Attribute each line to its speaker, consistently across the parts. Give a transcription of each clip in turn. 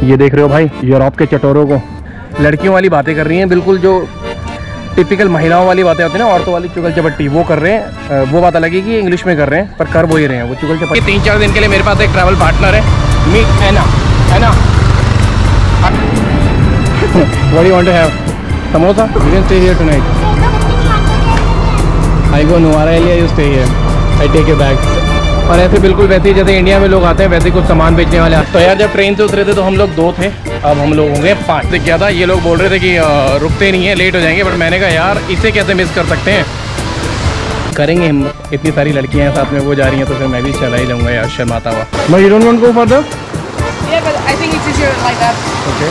Speaker 1: ये देख रहे हो भाई यूरोप के चटोरों को, लड़कियों वाली बातें कर रही हैं, बिल्कुल जो टिपिकल महिलाओं वाली बातें होती हैं ना, औरतों वाली चुगल चपट्टी वो कर रहे हैं। वो बात अलग है कि इंग्लिश में कर रहे हैं, पर कर वो ही रहे हैं वो चुगल चपट्टी। 3-4 दिन के लिए मेरे पास एक ट्रैवल पार्टनर है, meet Anna. Anna what do you want to have? Samosa? You can stay here tonight. I go Nuwara Eliya, you stay here, I take your bags. और ऐसे बिल्कुल वैसे ही जैसे इंडिया में लोग आते हैं वैसे कुछ सामान बेचने वाले। तो यार जब ट्रेन से उतरे थे तो हम लोग 2 थे, अब हम लोग होंगे 5 से क्या था। ये लोग बोल रहे थे कि रुकते नहीं है, लेट हो जाएंगे, बट मैंने कहा यार इसे कैसे मिस कर सकते हैं, करेंगे हम। इतनी सारी लड़कियां हैं साथ में, वो जा रही हैं तो फिर मैं भी चला ही जाऊँगा यार शर्माता हुआ। But you don't want to go further?
Speaker 2: Yeah, but I think it's easier like that.
Speaker 1: Okay.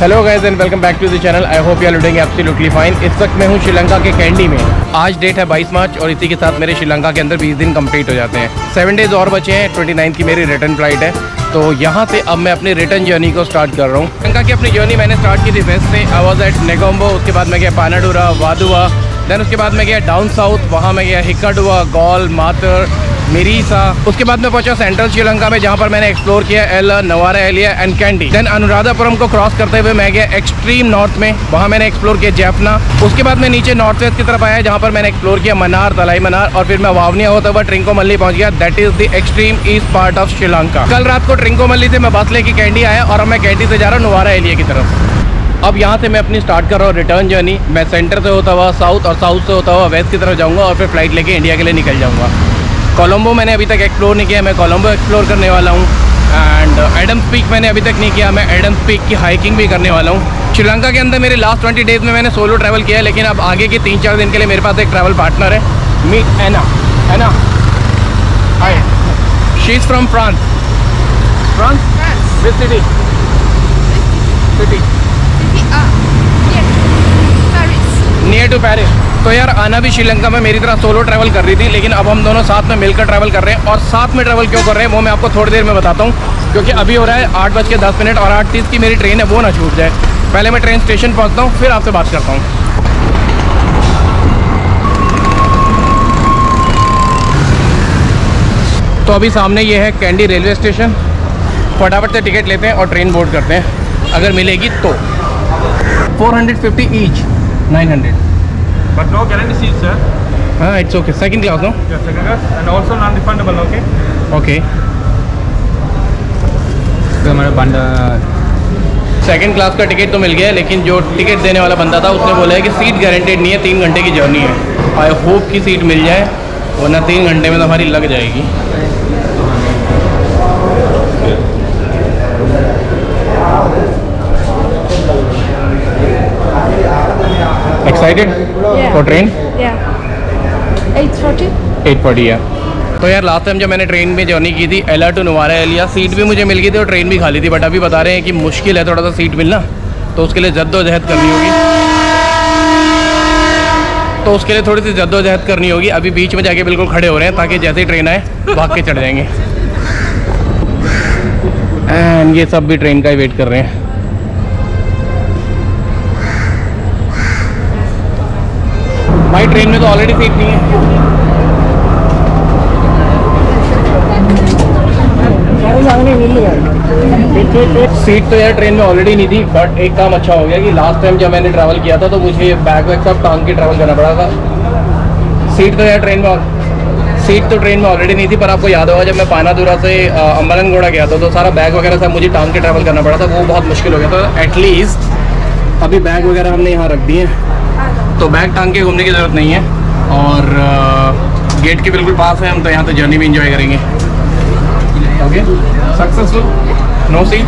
Speaker 1: Hello guys and welcome back to the channel. I hope you are doing absolutely fine. इस वक्त मैं हूँ श्रीलंका के candy में। आज date है 22 मार्च और इसी के साथ मेरे श्रीलंका के अंदर 20 दिन कंप्लीट हो जाते हैं। 7 डेज और बचे हैं, 29 की मेरी रिटर्न फ्लाइट है। तो यहाँ से अब मैं अपनी रिटर्न जर्नी को स्टार्ट कर रहा हूँ। श्रीलंका की अपनी जर्नी मैंने स्टार्ट की थी वेस्ट से। आई वाज एट नेगोम्बो, उसके बाद मैं गया पानाडुरा, वादुआ, देन उसके बाद मैं गया डाउन साउथ, वहाँ मैं गया हिक्काडुआ, गॉल, मातर, मिरीसा। उसके बाद मैं पहुंचा सेंट्रल श्रीलंका में, जहां पर मैंने एक्सप्लोर किया एला, नवारा Elia and candy. Then Anuradhapuram को क्रॉस करते हुए मैं गया एक्सट्रीम नॉर्थ में, वहां मैंने एक्सप्लोर किया जैफना। उसके बाद मैं नीचे नॉर्थ वेस्ट की तरफ आया जहां पर मैंने एक्सप्लोर किया मनार, तलाई मनार, और फिर मैं वावनिया होता हुआ ट्रिंकोमल्ली पहुंच गया। That is the extreme east part of Sri Lanka. कल रात को ट्रिंकोमल्ली से मैं बस लेके कैंडी आया और अब मैं कैंडी से जा रहा हूँ नवारा एलिया की तरफ। अब यहाँ से मैं अपनी स्टार्ट कर रहा हूँ रिटर्न जर्नी। मैं सेंटर से होता हुआ साउथ और साउथ से होता हुआ वेस्ट की तरफ जाऊँगा और फिर फ्लाइट लेके इंडिया के लिए निकल जाऊँगा। कोलंबो मैंने अभी तक एक्सप्लोर नहीं किया, मैं कोलंबो एक्सप्लोर करने वाला हूँ। एंड एडम्स पीक मैंने अभी तक नहीं किया, मैं एडम्स पीक की हाइकिंग भी करने वाला हूँ। श्रीलंका के अंदर मेरे लास्ट 20 डेज़ में मैंने सोलो ट्रैवल किया है, लेकिन अब आगे के 3-4 दिन के लिए मेरे पास एक ट्रैवल पार्टनर है, meet Anna. Anna, hi, she is from France. France? Which city? City near to Paris. तो यार आना भी श्रीलंका में मेरी तरह सोलो ट्रैवल कर रही थी, लेकिन अब हम दोनों साथ में मिलकर ट्रैवल कर रहे हैं। और साथ में ट्रैवल क्यों कर रहे हैं वो मैं आपको थोड़ी देर में बताता हूँ, क्योंकि अभी हो रहा है 8:10 और 8:30 की मेरी ट्रेन है, वो ना छूट जाए। पहले मैं ट्रेन स्टेशन पहुँचता हूँ, फिर आपसे बात करता हूँ। तो अभी सामने ये है कैंडी रेलवे स्टेशन। फटाफट से टिकट लेते हैं और ट्रेन बोर्ड करते हैं, अगर मिलेगी तो। 450 each, 900।
Speaker 3: But no guarantee seat, sir.
Speaker 1: It's okay. Second class, no?
Speaker 3: Yeah, second class, and also non-refundable. Okay.
Speaker 1: Okay.
Speaker 4: तो हमारा बंदा
Speaker 1: सेकंड क्लास का टिकट तो मिल गया है, लेकिन जो टिकट देने वाला बंदा था उसने बोला है कि सीट गारंटेड नहीं है, 3 घंटे की जर्नी है। आई होप की सीट मिल जाए, वरना 3 घंटे में तो हमारी लग जाएगी। Excited for train?
Speaker 2: Yeah. 8:40.
Speaker 1: 8:40 है। तो यार लास्ट टाइम जब मैंने ट्रेन में जर्नी की थी एला टू नवारा एलिया, सीट भी मुझे मिल गई थी और ट्रेन भी खाली थी, बट अभी बता रहे हैं कि मुश्किल है थोड़ा सा सीट मिलना, तो उसके लिए जद्दोजहद करनी होगी। अभी बीच में जाके बिल्कुल खड़े हो रहे हैं ताकि जैसे ही ट्रेन आए भाग के चढ़ जाएंगे। एंड ये सब भी ट्रेन का ही वेट कर रहे हैं। भाई ट्रेन में तो ऑलरेडी सीट नहीं है। सीट तो यार ट्रेन में ऑलरेडी नहीं थी, बट एक काम अच्छा हो गया कि लास्ट टाइम जब मैंने ट्रैवल किया था तो मुझे बैग वैग सब टांग के ट्रैवल करना पड़ा था। सीट तो ट्रेन में ऑलरेडी नहीं थी, पर आपको याद होगा जब मैं पानादुरा से अम्बलनगोड़ा गया था तो सारा बैग वगैरह सब मुझे टांग के ट्रैवल करना पड़ा था, वो बहुत मुश्किल हो गया था। एटलीस्ट अभी बैग वगैरह हमने यहाँ रख दिए, तो बैग टांग के घूमने की ज़रूरत नहीं है। और गेट के बिल्कुल पास है हम, तो यहाँ तो जर्नी भी इंजॉय करेंगे। Okay, successful, no seat.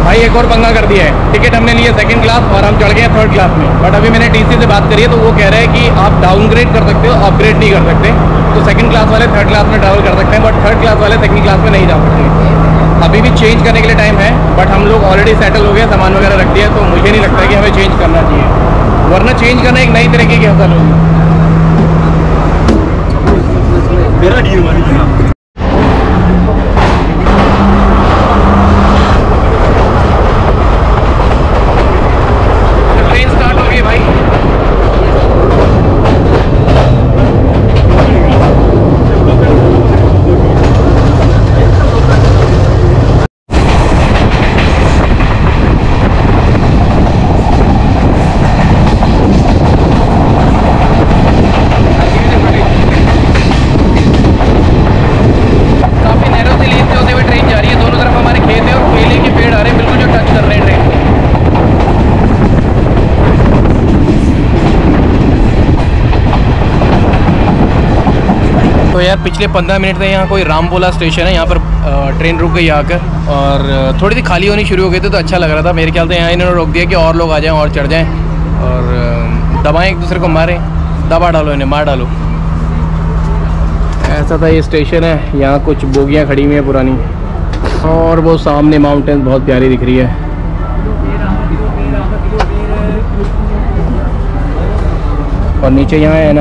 Speaker 1: भाई एक और पंगा कर दिया है, टिकट हमने लिए सेकंड क्लास और हम चढ़ गए थर्ड क्लास में, बट अभी मैंने टीसी से बात करी है तो वो कह रहे हैं कि आप डाउनग्रेड कर सकते हो, अपग्रेड नहीं कर सकते। तो सेकंड क्लास वाले थर्ड क्लास में ट्रैवल कर सकते हैं, बट थर्ड क्लास वाले सेकंड क्लास में नहीं जा सकते। अभी भी चेंज करने के लिए टाइम है, बट हम लोग ऑलरेडी सेटल हो गए, सामान वगैरह रख दिया, तो मुझे नहीं लगता कि हमें चेंज करना चाहिए, वरना चेंज करना एक नई तरीके की हसल होगी। ट्रेन स्टार्ट हो गई भाई। तो यार पिछले 15 मिनट से यहाँ कोई रामपोला स्टेशन है, यहाँ पर ट्रेन रुक गई आकर और थोड़ी सी खाली होनी शुरू हो गई थी, तो अच्छा लग रहा था। मेरे ख्याल से यहाँ इन्होंने रोक दिया कि और लोग आ जाएँ और चढ़ जाएँ और दबाएँ, एक दूसरे को मारें, दबा डालो इन्हें, मार डालो। ऐसा था ये स्टेशन है। यहाँ कुछ बोगियाँ खड़ी हुई हैं पुरानी और वो सामने माउंटेन बहुत प्यारी दिख रही है। और नीचे यहाँ है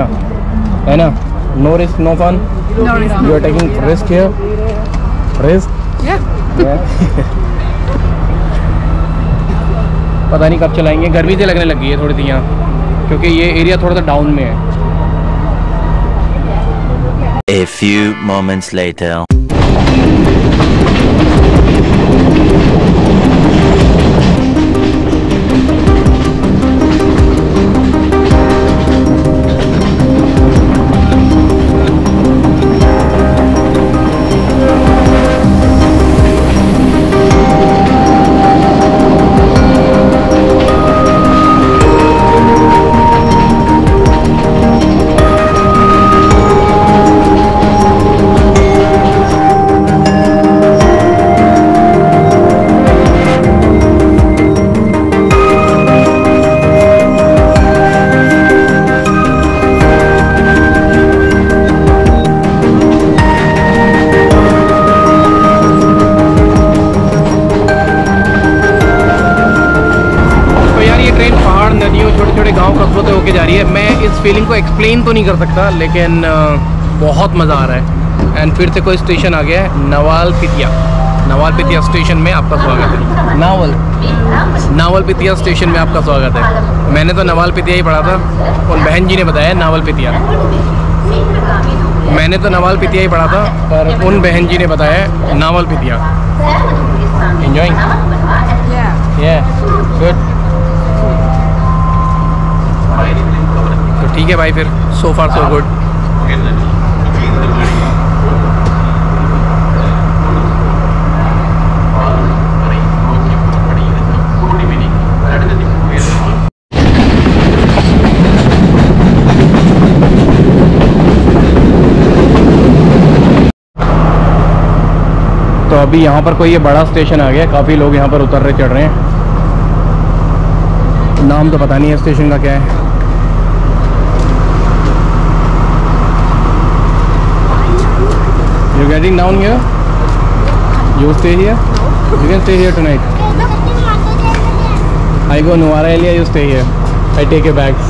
Speaker 1: ना, no risk no fun, you are taking risk here, risk पता नहीं कब चलाएंगे, गर्मी से लगने लगी है थोड़ी सी यहाँ, क्योंकि ये एरिया थोड़ा सा डाउन में है।
Speaker 4: A few moments later.
Speaker 1: होके जा रही है। मैं इस फीलिंग को एक्सप्लेन तो नहीं कर सकता, लेकिन बहुत मज़ा आ रहा है। एंड फिर से कोई स्टेशन आ गया है, नावलपितिया स्टेशन में आपका स्वागत है। नावलपितिया स्टेशन में आपका स्वागत है। मैंने तो नवालपितिया ही पढ़ा था, उन बहन जी ने बताया नावलपितिया। मैंने तो नवालपितिया ही पढ़ा था, पर उन बहन जी ने बताया नावलपितिया। एंजॉयिंग? गुड। तो ठीक है भाई, फिर सो फार सो गुड। तो अभी यहाँ पर कोई ये बड़ा स्टेशन आ गया, काफ़ी लोग यहाँ पर उतर रहे चढ़ रहे हैं। नाम तो पता नहीं है स्टेशन का क्या है। You're getting down here? You stay here? You can stay here tonight. I go Nuwara area, you stay here. I take your bags.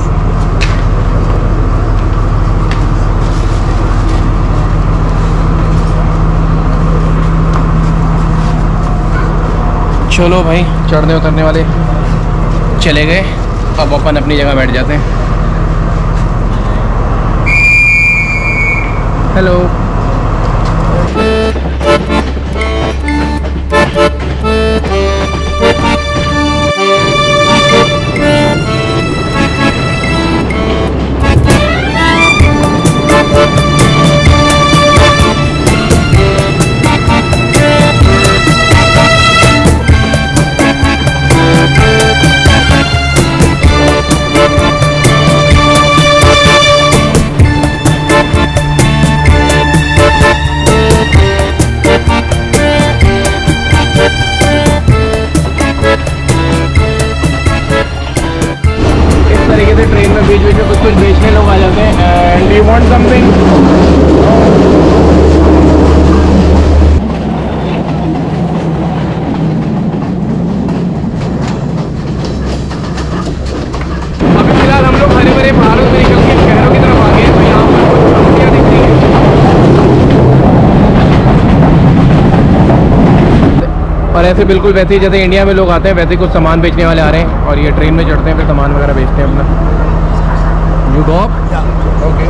Speaker 1: चलो भाई, चढ़ने उतरने वाले चले गए, अब अपन अपनी जगह बैठ जाते हैं। हेलो। ट्रेन में बीच बीच में कुछ बेचने लोग आ जाते हैं। And you want something? अभी फिलहाल हम लोग हरे भरे पहाड़ों से निकल के शहरों की तरफ आ गए, तो यहाँ पर कंपनियाँ दिख रही हैं। और ऐसे बिल्कुल वैसे ही जैसे इंडिया में लोग आते हैं, वैसे कुछ सामान बेचने वाले आ रहे हैं और ये ट्रेन में चढ़ते हैं, फिर सामान वगैरह बेचते हैं अपना। You go up? Yeah. Okay.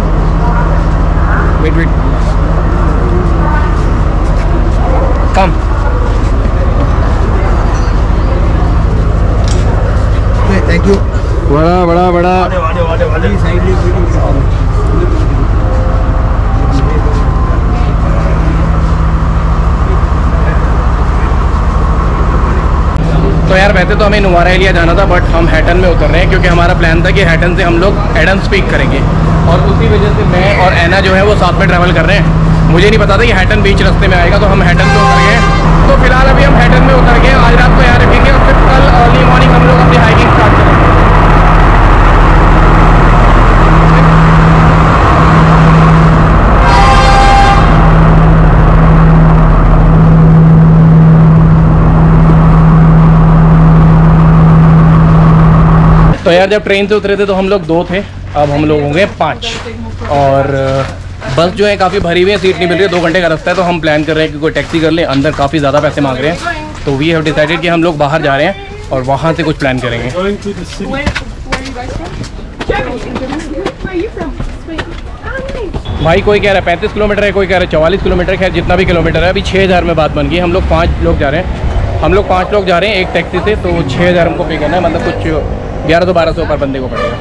Speaker 1: Wait. Come.
Speaker 5: Okay, thank you.
Speaker 1: बड़ा। तो यार यार वैसे तो हमें नुवारा एलिया जाना था, बट हम हैटन में उतर रहे हैं क्योंकि हमारा प्लान था कि हैटन से हम लोग एडम्स पीक करेंगे, और उसी वजह से मैं और ऐना जो है वो साथ में ट्रैवल कर रहे हैं। मुझे नहीं पता था कि हैटन बीच रास्ते में आएगा, तो हम हैटन में उतर गए। तो फिलहाल अभी हम हैटन में उतर गए, आज रात को यहाँ रखेंगे और फिर कल अर्ली मॉर्निंग हम लोग अपनी हाइकिंग स्टार्ट करेंगे। तो यार जब ट्रेन से उतरे थे तो हम लोग 2 थे, अब हम लोग होंगे 5, और बस जो है काफ़ी भरी हुई है, सीट नहीं मिल रही है, 2 घंटे का रास्ता है। तो हम प्लान कर रहे हैं कि कोई टैक्सी कर लें, अंदर काफ़ी ज़्यादा पैसे मांग रहे हैं। तो वी हैव डिसाइडेड कि हम लोग बाहर जा रहे हैं और वहाँ से कुछ प्लान करेंगे। भाई कोई कह रहा है 35 किलोमीटर है, कोई कह रहा है 44 किलोमीटर, खैर जितना भी किलोमीटर है। अभी 6000 में बात बन गई। हम लोग 5 लोग जा रहे हैं, एक टैक्सी से, तो 6000 हमको पे करना है, मतलब कुछ 1100-1200 पर बंदे को पड़ेगा।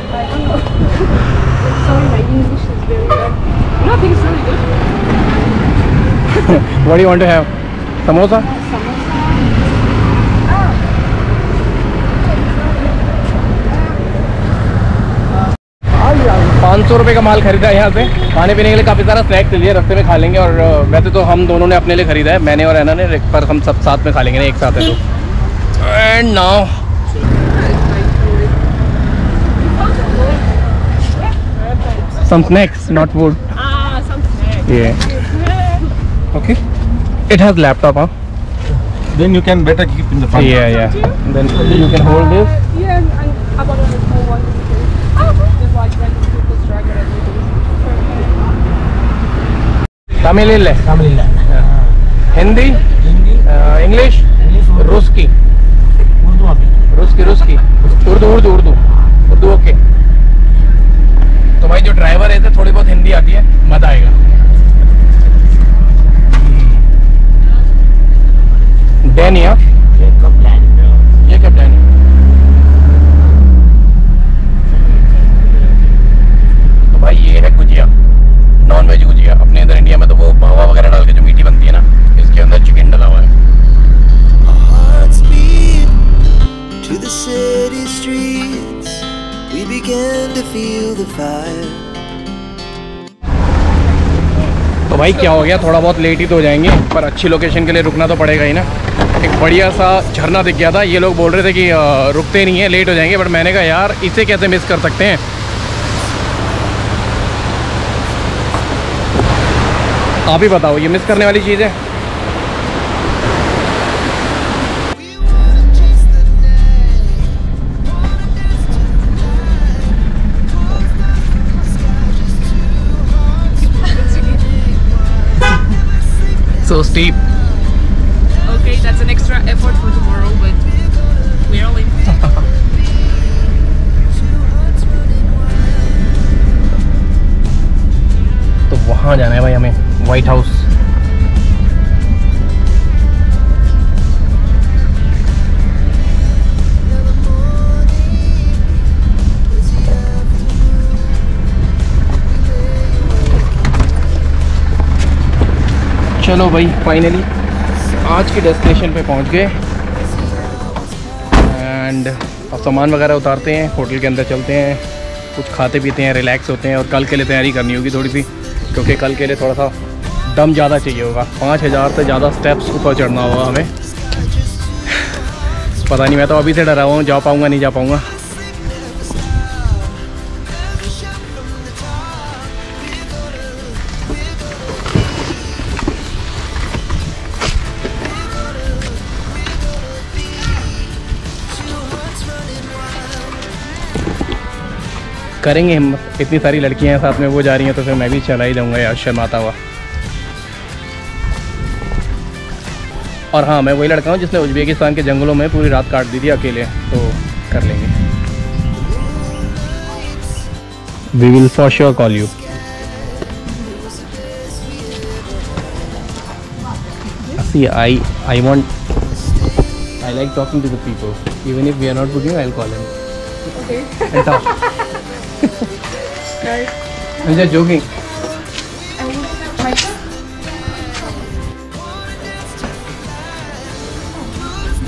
Speaker 1: What do you want to have? Samosa? 500 रुपये का माल खरीदा है यहाँ से। खाने पीने के लिए काफ़ी सारा स्नैक्स लिए, रास्ते में खा लेंगे। और वैसे तो हम दोनों ने अपने लिए खरीदा है, मैंने और ऐना ने, पर हम सब साथ में खा लेंगे ना, एक साथ है तो। And now some snacks, not food.
Speaker 2: Some snacks.
Speaker 1: Yeah. Okay. It has laptop, huh?
Speaker 3: Then you can better keep in the front.
Speaker 1: Yeah. Then you can hold this.
Speaker 2: Yeah, and how about on the small one? There's like random people's dragon and
Speaker 1: Tamil illa.
Speaker 3: Tamil illa.
Speaker 1: Hindi. English. Ruski.
Speaker 3: Urdu abhi.
Speaker 1: Ruski. Urdu. Okay. तो भाई जो driver है थोड़ी बहुत हिंदी आती है, मजा आएगा। डेनिया ये क्या प्लान है? तो भाई ये है गुजिया, नॉन वेज गुजिया। अपने इधर इंडिया में तो वो भावा वगैरह डाल के जो मीठी बनती है ना, इसके अंदर चिकन डला हुआ है। We began to feel the fire. तो भाई क्या हो गया, थोड़ा बहुत लेट ही तो हो जाएंगे, पर अच्छी लोकेशन के लिए रुकना तो पड़ेगा ही ना। एक बढ़िया सा झरना दिख गया था, ये लोग बोल रहे थे कि रुकते नहीं है, लेट हो जाएंगे, बट मैंने कहा यार इसे कैसे मिस कर सकते हैं। आप ही बताओ, ये मिस करने वाली चीज़ है? So steep.
Speaker 2: Okay, that's an extra effort for tomorrow, but we're all in.
Speaker 1: तो वहाँ जाना है भाई हमें, व्हाइट हाउस। चलो भाई फाइनली आज की डेस्टिनेशन पे पहुंच गए, एंड अब सामान वगैरह उतारते हैं, होटल के अंदर चलते हैं, कुछ खाते पीते हैं, रिलैक्स होते हैं, और कल के लिए तैयारी करनी होगी थोड़ी सी, क्योंकि कल के लिए थोड़ा सा दम ज़्यादा चाहिए होगा। 5000 से ज़्यादा स्टेप्स ऊपर चढ़ना होगा हमें। पता नहीं, मैं तो अभी से डरा हुआ हूँ, जा पाऊँगा नहीं जा पाऊँगा। करेंगे हिम्मत, इतनी सारी लड़कियां हैं साथ में, वो जा रही हैं तो फिर मैं भी चला ही जाऊंगा यार, शर्माता हुआ। और हाँ, मैं वही लड़का हूँ जिसने उज्बेकिस्तान के जंगलों में पूरी रात काट दी थी अकेले, तो कर लेंगे। We will for sure call you. See, I like talking to the people. Even if we are not booking, I'll call him.
Speaker 2: Okay.
Speaker 1: And talk.
Speaker 2: Guys,
Speaker 1: I'm just joking.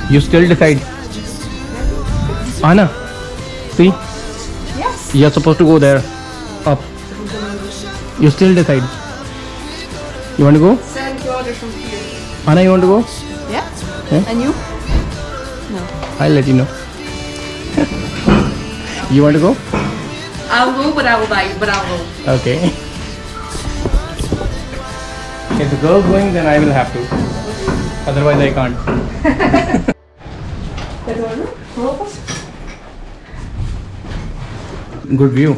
Speaker 1: You still decide. Anna, see?
Speaker 2: Yes.
Speaker 1: You're supposed to go there. Up. You still decide. You want to go?
Speaker 2: 7 kilometers from here.
Speaker 1: Anna, you want to go?
Speaker 2: Yeah?
Speaker 1: Yeah?
Speaker 2: And you? No.
Speaker 1: I'll let you know. You want to go?
Speaker 2: I'll go, but I will buy it, but I'll go.
Speaker 1: Okay. If the girl's going, then I will have to. Otherwise, I can't. Good view.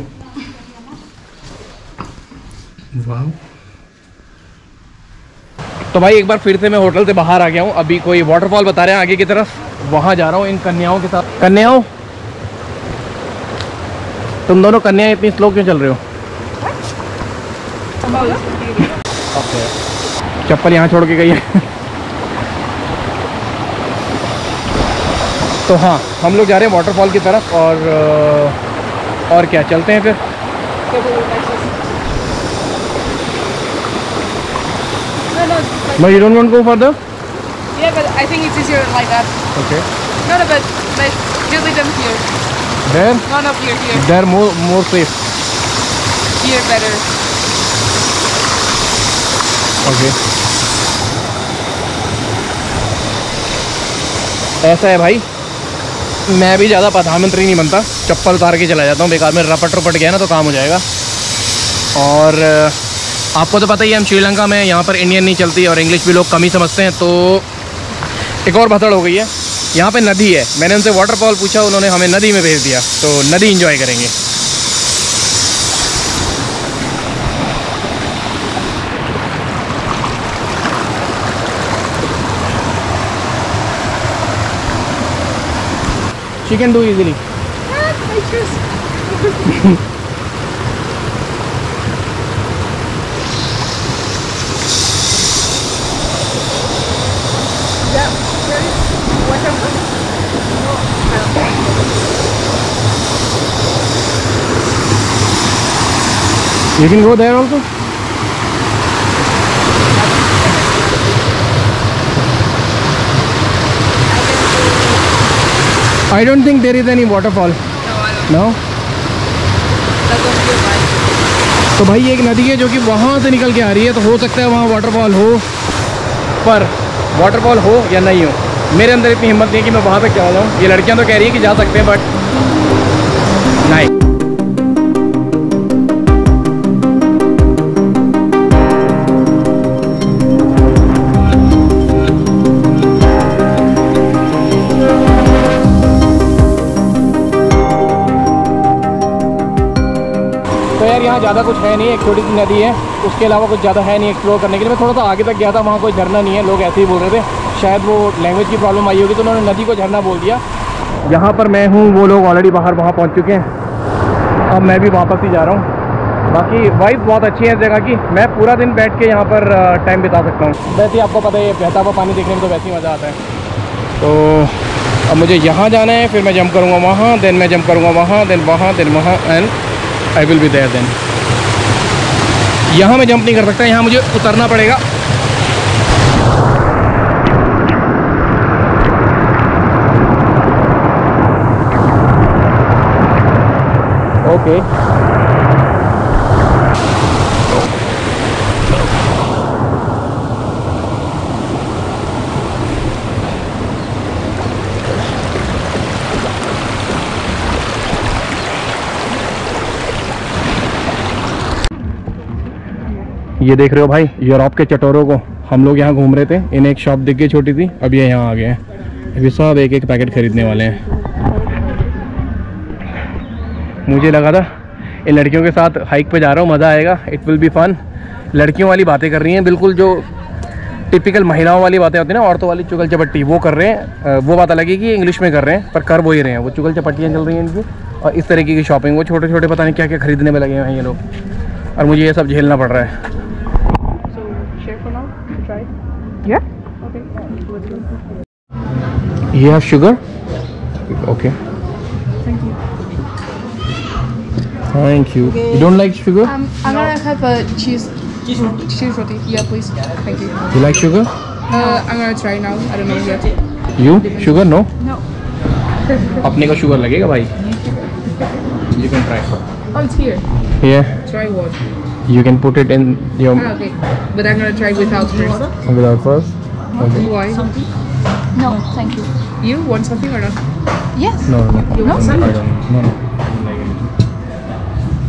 Speaker 1: Wow. तो भाई एक बार फिर से मैं hotel से बाहर आ गया हूँ। अभी कोई वाटरफॉल बता रहे हैं आगे की तरफ, वहाँ जा रहा हूँ इन कन्याओं के साथ। कन्याओं, तुम दोनों कन्याएं इतनी स्लो क्यों चल रहे हो? ओके, चप्पल यहाँ छोड़ के गई है। तो हाँ, हम लोग जा रहे हैं वाटरफॉल की तरफ और क्या, चलते हैं फिर। No, you don't want to go further?
Speaker 2: Yeah, but I think it's easier like that.
Speaker 1: Okay.
Speaker 2: No, but just leave them here.
Speaker 1: There?
Speaker 2: No, here.
Speaker 1: They're more safe.
Speaker 2: Here better.
Speaker 1: Okay. ऐसा है भाई, मैं भी ज़्यादा प्रधानमंत्री नहीं बनता, चप्पल उतार के चला जाता हूँ, बेकार में रपट गया ना तो काम हो जाएगा। और आपको तो पता ही है, हम श्रीलंका में, यहाँ पर इंडियन नहीं चलती और इंग्लिश भी लोग कम ही समझते हैं। तो एक और भसड़ हो गई है। यहाँ पे नदी है, मैंने उनसे वाटरफॉल पूछा, उन्होंने हमें नदी में भेज दिया, तो नदी एंजॉय करेंगे। She can do easily.
Speaker 2: I choose.
Speaker 1: You can go there also. I don't think there is any waterfall.
Speaker 2: No, I don't.
Speaker 1: No?
Speaker 2: That's what you like.
Speaker 1: तो भाई ये एक नदी है जो कि वहाँ से निकल के आ रही है, तो हो सकता है वहाँ वाटरफॉल हो, पर वाटरफॉल हो या नहीं हो, मेरे अंदर इतनी हिम्मत नहीं है कि मैं वहाँ तक चला जाऊँ। ये लड़कियाँ तो कह रही है कि जा सकते हैं, बट नहीं। तो यार यहाँ ज़्यादा कुछ है नहीं, एक छोटी सी नदी है, उसके अलावा कुछ ज़्यादा है नहीं एक्सप्लोर करने के लिए। मैं थोड़ा सा आगे तक गया था, वहाँ कोई झरना नहीं है, लोग ऐसे ही बोल रहे थे, शायद वो लैंग्वेज की प्रॉब्लम आई होगी तो उन्होंने नदी को झरना बोल दिया। यहाँ पर मैं हूँ, वो लोग ऑलरेडी बाहर वहाँ पहुँच चुके हैं, अब मैं भी वापस ही जा रहा हूँ। बाकी वाइब बहुत अच्छी है इस जगह की, मैं पूरा दिन बैठ के यहाँ पर टाइम बिता सकता हूँ। वैसे ही आपको पता है बहता हुआ पानी देखने में तो वैसे ही मज़ा आता है। तो अब मुझे यहाँ जाना है, फिर मैं जंप करूँगा वहाँ, देन मैं जंप करूँगा वहाँ, देन वहाँ, देन वहाँ, and I will be there. Then यहाँ मैं जंप नहीं कर सकता, यहाँ मुझे उतरना पड़ेगा। ओके ये देख रहे हो भाई, यूरोप के चटोरों को। हम लोग यहाँ घूम रहे थे, इन्हें एक शॉप दिख गई छोटी सी, अब ये यहाँ आ गए हैं, अभी सब एक एक पैकेट खरीदने वाले हैं। मुझे लगा था इन लड़कियों के साथ हाइक पे जा रहा हूँ, मज़ा आएगा, इट विल बी फन। लड़कियों वाली बातें कर रही हैं, बिल्कुल जो टिपिकल महिलाओं वाली बातें होती हैं ना, औरतों वाली चुगल चपट्टी, वो कर रहे हैं। वो बात अलग है कि इंग्लिश में कर रहे हैं, पर कर वो ही रहे हैं, वो चुगल चपट्टियाँ चल रही हैं इनकी, और इस तरीके की शॉपिंग, वो छोटे छोटे पता नहीं क्या क्या खरीदने में लगे हैं ये लोग, और मुझे ये सब झेलना पड़ रहा है।
Speaker 2: Yeah?
Speaker 1: You have sugar? Okay. Thank you. You don't like sugar?
Speaker 2: I'm gonna have a cheese roti. Yeah, please. Thank you.
Speaker 1: You like sugar?
Speaker 2: I'm gonna try now. I don't know yet.
Speaker 1: You? Sugar? No?
Speaker 2: No.
Speaker 1: अपने को sugar लगेगा भाई. You can try.
Speaker 2: Oh, it's here.
Speaker 1: Yeah.
Speaker 2: Try what?
Speaker 1: You can put it in your
Speaker 2: Okay. But I'm gonna try without first.
Speaker 1: without first. Okay.
Speaker 2: Why?
Speaker 5: No, thank you.
Speaker 2: You want something or not?
Speaker 5: Yes.
Speaker 1: No, no.
Speaker 2: You want
Speaker 1: I
Speaker 2: some?
Speaker 1: don't. No, no. I don't like it.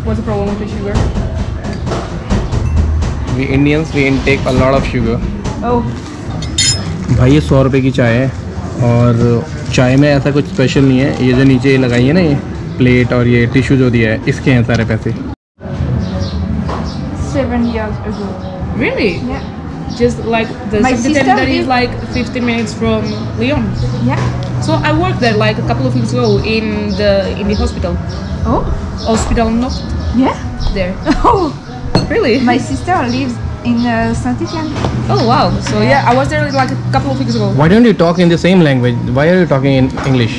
Speaker 2: What's the problem with the sugar?
Speaker 1: We Indians we intake a lot of sugar.
Speaker 5: Oh.
Speaker 1: भाई ये 100 रुपये की चाय है और चाय में ऐसा कुछ स्पेशल नहीं है. ये जो नीचे ये लगाई है ना ये प्लेट और ये टिश्यू जो दिया है इसके हैं सारे पैसे.
Speaker 5: 7 years ago.
Speaker 2: Really?
Speaker 5: Yeah.
Speaker 2: Just like the
Speaker 5: My
Speaker 2: city
Speaker 5: sister
Speaker 2: that is
Speaker 5: live-
Speaker 2: like 15 minutes from Lyon.
Speaker 5: Yeah.
Speaker 2: So I worked there like a couple of weeks ago in the hospital.
Speaker 5: Oh.
Speaker 2: Hospital not
Speaker 5: Yeah.
Speaker 2: there.
Speaker 5: Oh.
Speaker 2: Really?
Speaker 5: My sister lives in Saint-Étienne.
Speaker 2: Oh wow. So yeah, I was there like a couple of weeks ago.
Speaker 1: Why don't you talk in the same language? Why are you talking in English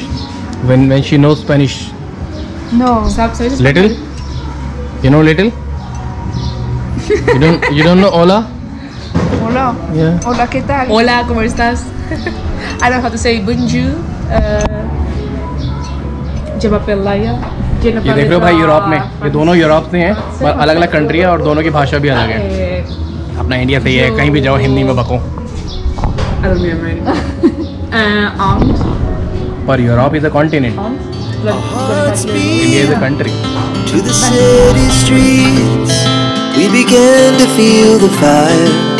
Speaker 1: when she knows Spanish?
Speaker 5: No.
Speaker 2: ¿Sabes
Speaker 1: Little?
Speaker 2: español?
Speaker 1: You know little? You don't know hola?
Speaker 5: Hola.
Speaker 1: Yeah.
Speaker 5: Hola, ¿qué tal?
Speaker 2: Hola, ¿cómo estás? I don't know how to say bonjour. Je m'appelle Laia.
Speaker 1: ये देख रहे हो भाई Europe में ये दोनों Europe से हैं पर अलग अलग कंट्री है और दोनों की भाषा भी अलग है. अपना इंडिया सही है कहीं भी जाओ हिंदी में बको.
Speaker 2: I don't remember. Aunt.
Speaker 1: पर Europe is a continent. India is a country.
Speaker 6: To the city streets, we began to feel the fire.